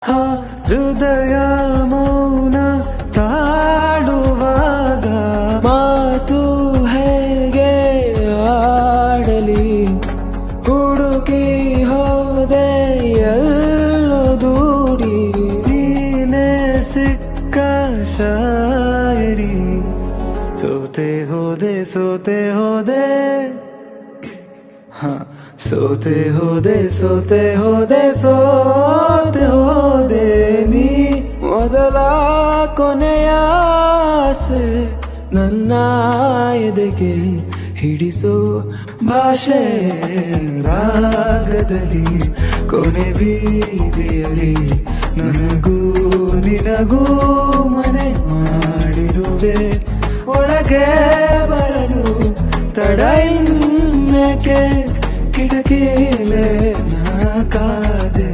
ಹೃದಯ ಮೌನ ತಾಡುವಾಗ ಮಾತು ಹೇಗೆ ಆಡಲಿ ಹುಡುಕಿ ಹೋದೆ ಎಲ್ಲೋ ದೂಡಿ ನೀನೆ ಸಿಕ್ಕ ಶಾಯರಿ ಸೋತೆ ಹೋದೆ ಸೋತೆ ಹೋದೆ ಸೋತೆ ಹೋದೆ ಸೋತೆ ಹೋದೆ ಸೋತೆ ಹೋದೆ ನೀ ಮೊದಲ ಕೊನೆಯ ಆಸೆ ನನ್ನ ಎದೆಗೆ ಹಿಡಿಸೋ ಭಾಷೆ ರಾಗದಲ್ಲಿ ಕೊನೆ ಬೀದಿಯಲ್ಲಿ ನನಗೂ ನಿನಗೂ ಮನೆ ಮಾಡಿರುವೆ ಒಳಗೆ ಬರಲು ತಡ ಇನ್ನೇಕೆ ಕಿಟಕಿಲೇ ನಾ ಕಾದೆ